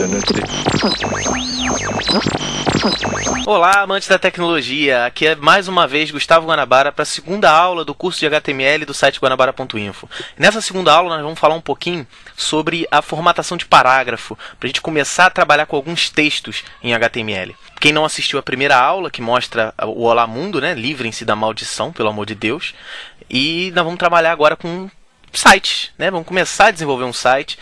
Infinity. Olá, amantes da tecnologia! Aqui é mais uma vez Gustavo Guanabara para a segunda aula do curso de HTML do site guanabara.info. Nessa segunda aula nós vamos falar um pouquinho sobre a formatação de parágrafo, para a gente começar a trabalhar com alguns textos em HTML. Quem não assistiu a primeira aula, que mostra o Olá Mundo, né? Livrem-se da maldição, pelo amor de Deus. E nós vamos trabalhar agora com sites, né? Vamos começar a desenvolver um site,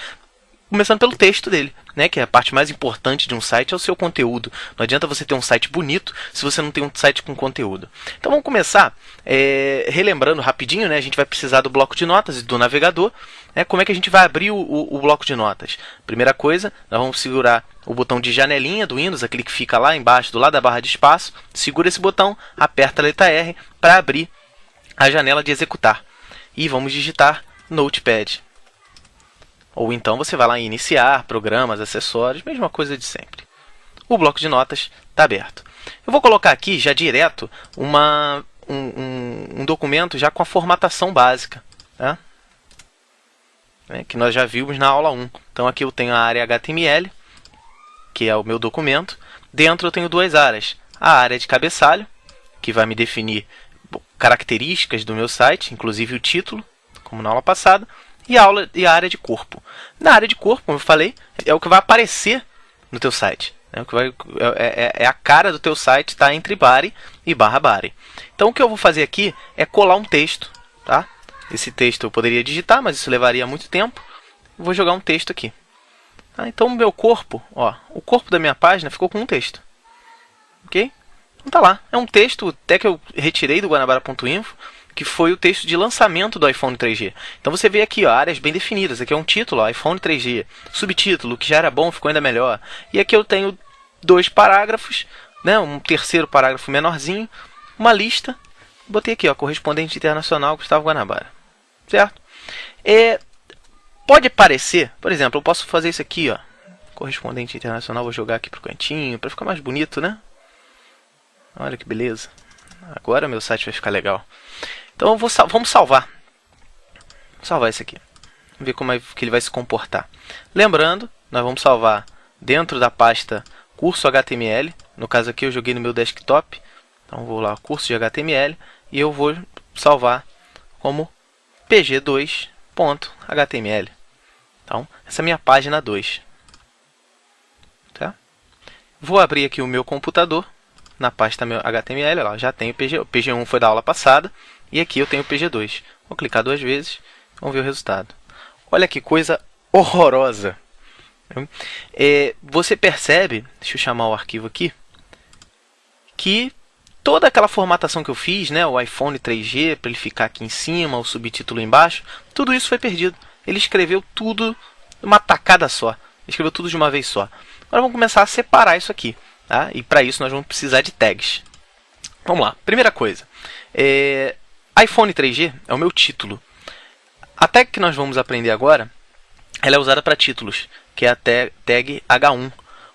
começando pelo texto dele, né? Que é a parte mais importante de um site, é o seu conteúdo. Não adianta você ter um site bonito se você não tem um site com conteúdo. Então vamos começar relembrando rapidinho, né? A gente vai precisar do bloco de notas e do navegador. Como é que a gente vai abrir o bloco de notas? Primeira coisa, nós vamos segurar o botão de janelinha do Windows, aquele que fica lá embaixo, do lado da barra de espaço. Segura esse botão, aperta a letra R para abrir a janela de executar. E vamos digitar Notepad. Ou então você vai lá em iniciar, programas, acessórios, mesma coisa de sempre. O bloco de notas está aberto. Eu vou colocar aqui já direto um documento já com a formatação básica, tá? Que nós já vimos na aula 1. Então aqui eu tenho a área HTML, que é o meu documento. Dentro eu tenho duas áreas. A área de cabeçalho, que vai me definir características do meu site, inclusive o título, como na aula passada. E a área de corpo. Na área de corpo, como eu falei, é o que vai aparecer no teu site. É a cara do teu site, está entre body e barra body. Então o que eu vou fazer aqui é colar um texto. Tá? Esse texto eu poderia digitar, mas isso levaria muito tempo. Eu vou jogar um texto aqui. Tá? Então o meu corpo, o corpo da minha página ficou com um texto. Ok? Então tá lá. É um texto até que eu retirei do guanabara.info, que foi o texto de lançamento do iPhone 3G. Então você vê aqui, áreas bem definidas. Aqui é um título, iPhone 3G. Subtítulo, que já era bom, ficou ainda melhor. E aqui eu tenho dois parágrafos, né? Um terceiro parágrafo menorzinho, uma lista. Botei aqui, correspondente internacional Gustavo Guanabara. Certo? Pode parecer, por exemplo, eu posso fazer isso aqui, correspondente internacional, vou jogar aqui pro cantinho, para ficar mais bonito, né? Olha que beleza. Agora meu site vai ficar legal. Então vamos salvar. Vou salvar esse aqui. Vamos ver como é que ele vai se comportar. Lembrando, nós vamos salvar dentro da pasta curso HTML. No caso aqui eu joguei no meu desktop. Então vou lá, curso de HTML. E eu vou salvar como pg2.html. Então, essa é a minha página 2. Tá? Vou abrir aqui o meu computador. Na pasta meu HTML, lá, já tenho o PG. O PG1 foi da aula passada. E aqui eu tenho o PG2. Vou clicar duas vezes. Vamos ver o resultado. Olha que coisa horrorosa. Você percebe, deixa eu chamar o arquivo aqui, que toda aquela formatação que eu fiz, né, o iPhone 3G, para ele ficar aqui em cima, o subtítulo embaixo, tudo isso foi perdido. Ele escreveu tudo uma tacada só. Ele escreveu tudo de uma vez só. Agora vamos começar a separar isso aqui. Tá? E para isso nós vamos precisar de tags. Vamos lá. Primeira coisa. iPhone 3G é o meu título. A tag que nós vamos aprender agora, ela é usada para títulos, que é a tag H1.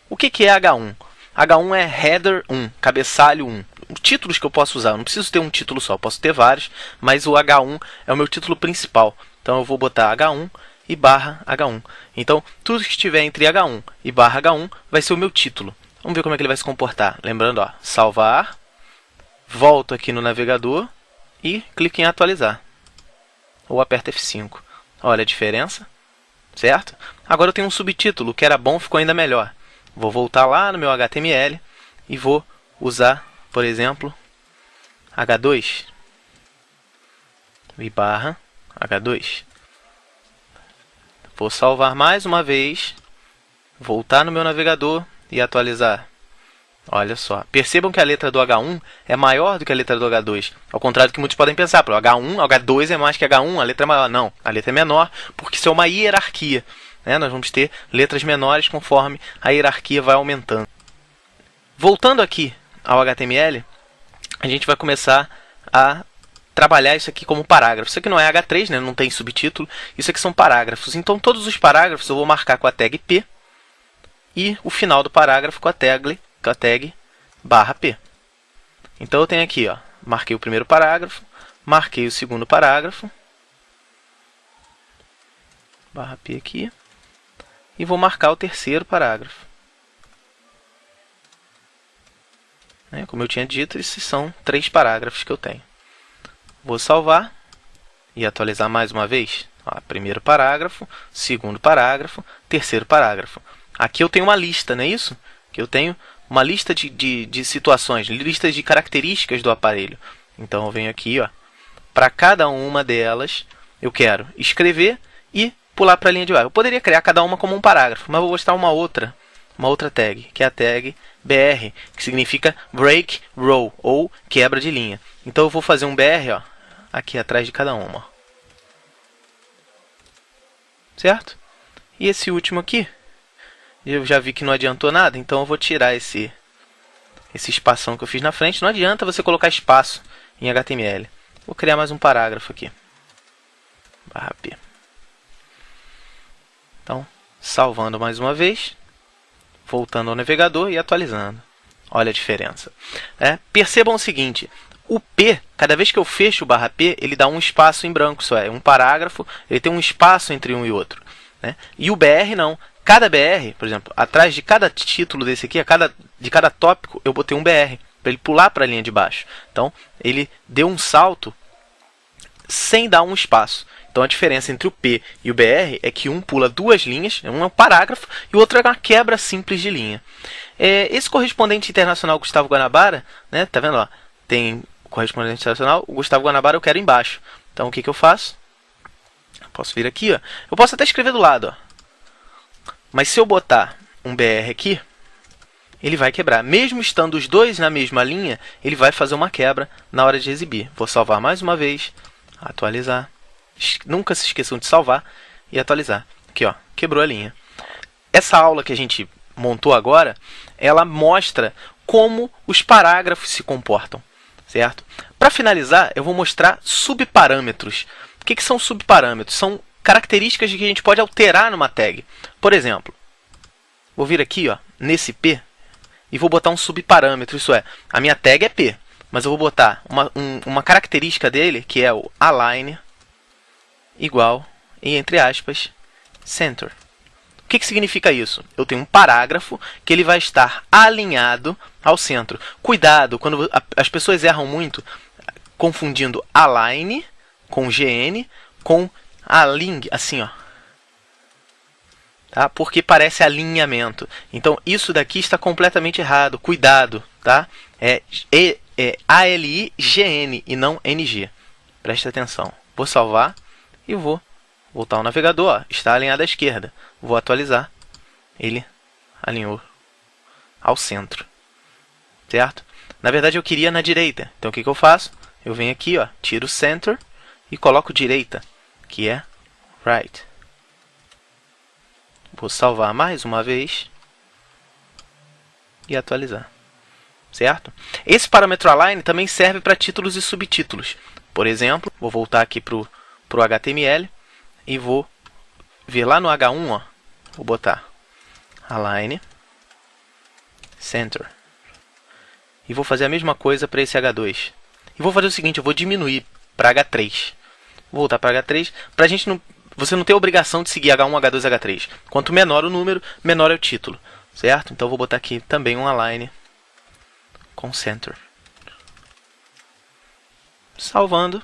O que é H1? H1 é header 1, cabeçalho 1. Os títulos que eu posso usar, eu não preciso ter um título só, eu posso ter vários, mas o H1 é o meu título principal. Então eu vou botar H1 e barra H1. Então tudo que estiver entre H1 e barra H1 vai ser o meu título. Vamos ver como é que ele vai se comportar. Lembrando, salvar, volto aqui no navegador e clico em atualizar. Ou aperto F5. Olha a diferença, certo? Agora eu tenho um subtítulo, o que era bom ficou ainda melhor. Vou voltar lá no meu HTML e vou usar, por exemplo, H2 e barra H2. Vou salvar mais uma vez, voltar no meu navegador e atualizar. Olha só. Percebam que a letra do H1 é maior do que a letra do H2. Ao contrário do que muitos podem pensar. Pelo H1, H2 é mais que H1, a letra é maior. Não, a letra é menor, porque isso é uma hierarquia. Nós vamos ter letras menores conforme a hierarquia vai aumentando. Voltando aqui ao HTML, a gente vai começar a trabalhar isso aqui como parágrafo. Isso aqui não é H3, né? Não tem subtítulo. Isso aqui são parágrafos. Então todos os parágrafos eu vou marcar com a tag P. E o final do parágrafo com a tag barra P. Então eu tenho aqui, marquei o primeiro parágrafo, marquei o segundo parágrafo, barra P aqui, e vou marcar o terceiro parágrafo. Como eu tinha dito, esses são 3 parágrafos que eu tenho. Vou salvar e atualizar mais uma vez. Primeiro parágrafo, segundo parágrafo, terceiro parágrafo. Aqui eu tenho uma lista, não é isso? Aqui eu tenho uma lista de situações, listas de características do aparelho. Então eu venho aqui, para cada uma delas, eu quero escrever e pular para a linha de baixo. Eu poderia criar cada uma como um parágrafo, mas vou mostrar uma outra tag, que é a tag BR, que significa Break Row, ou quebra de linha. Então eu vou fazer um BR aqui atrás de cada uma. Certo? E esse último aqui, eu já vi que não adiantou nada, então eu vou tirar esse espação que eu fiz na frente. Não adianta você colocar espaço em HTML. Vou criar mais um parágrafo aqui. /p. Então, salvando mais uma vez, voltando ao navegador e atualizando. Olha a diferença. Percebam o seguinte, o P, cada vez que eu fecho o /p, ele dá um espaço em branco, isso é, um parágrafo, ele tem um espaço entre um e outro. E o BR não. Cada BR, por exemplo, atrás de cada título desse aqui, de cada tópico, eu botei um BR, para ele pular para a linha de baixo. Então, ele deu um salto sem dar um espaço. Então, a diferença entre o P e o BR é que um pula 2 linhas, um é um parágrafo, e o outro é uma quebra simples de linha. Esse correspondente internacional Gustavo Guanabara, tá vendo? Tem o correspondente internacional, o Gustavo Guanabara eu quero embaixo. Então, o que eu faço? Posso vir aqui, eu posso até escrever do lado, mas se eu botar um BR aqui, ele vai quebrar. Mesmo estando os dois na mesma linha, ele vai fazer uma quebra na hora de exibir. Vou salvar mais uma vez, atualizar. Nunca se esqueçam de salvar e atualizar. Aqui, quebrou a linha. Essa aula que a gente montou agora, ela mostra como os parágrafos se comportam, certo? Para finalizar, eu vou mostrar subparâmetros. O que são subparâmetros? São características que a gente pode alterar numa tag. Por exemplo, vou vir aqui nesse P e vou botar um subparâmetro. Isso é, a minha tag é P, mas eu vou botar uma característica dele, que é o align igual, e entre aspas, center. O que significa isso? Eu tenho um parágrafo que ele vai estar alinhado ao centro. Cuidado, quando as pessoas erram muito confundindo align com GN com align, assim, tá? Porque parece alinhamento. Então, isso daqui está completamente errado. Cuidado, tá? É ALIGN e não NG. Preste atenção. Vou salvar e vou voltar ao navegador. Está alinhado à esquerda. Vou atualizar. Ele alinhou ao centro. Certo? Na verdade, eu queria na direita. Então, o que eu faço? Eu venho aqui, tiro o center e coloco direita, que é right. Vou salvar mais uma vez e atualizar. Certo? Esse parâmetro align também serve para títulos e subtítulos. Por exemplo, vou voltar aqui para o HTML e vou ver lá no H1, vou botar align center. E vou fazer a mesma coisa para esse H2. E vou fazer o seguinte, eu vou diminuir para H3. Vou voltar para H3, para a gente não... Você não tem a obrigação de seguir H1, H2, H3. Quanto menor o número, menor é o título. Certo? Então, vou botar aqui também um align com center. Salvando.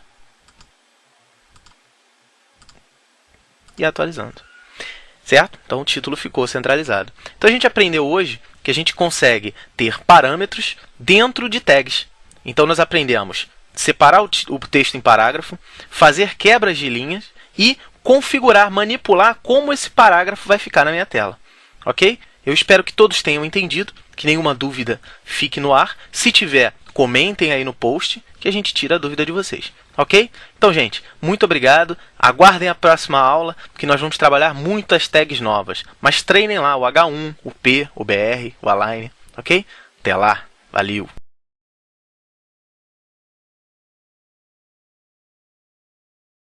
E atualizando. Certo? Então, o título ficou centralizado. Então, a gente aprendeu hoje que a gente consegue ter parâmetros dentro de tags. Então, nós aprendemos separar o texto em parágrafo, fazer quebras de linhas e configurar, manipular como esse parágrafo vai ficar na minha tela. Ok? Eu espero que todos tenham entendido, que nenhuma dúvida fique no ar. Se tiver, comentem aí no post que a gente tira a dúvida de vocês. Ok? Então, gente, muito obrigado. Aguardem a próxima aula, que nós vamos trabalhar muitas tags novas. Mas treinem lá o H1, o P, o BR, o align. Ok? Até lá. Valeu!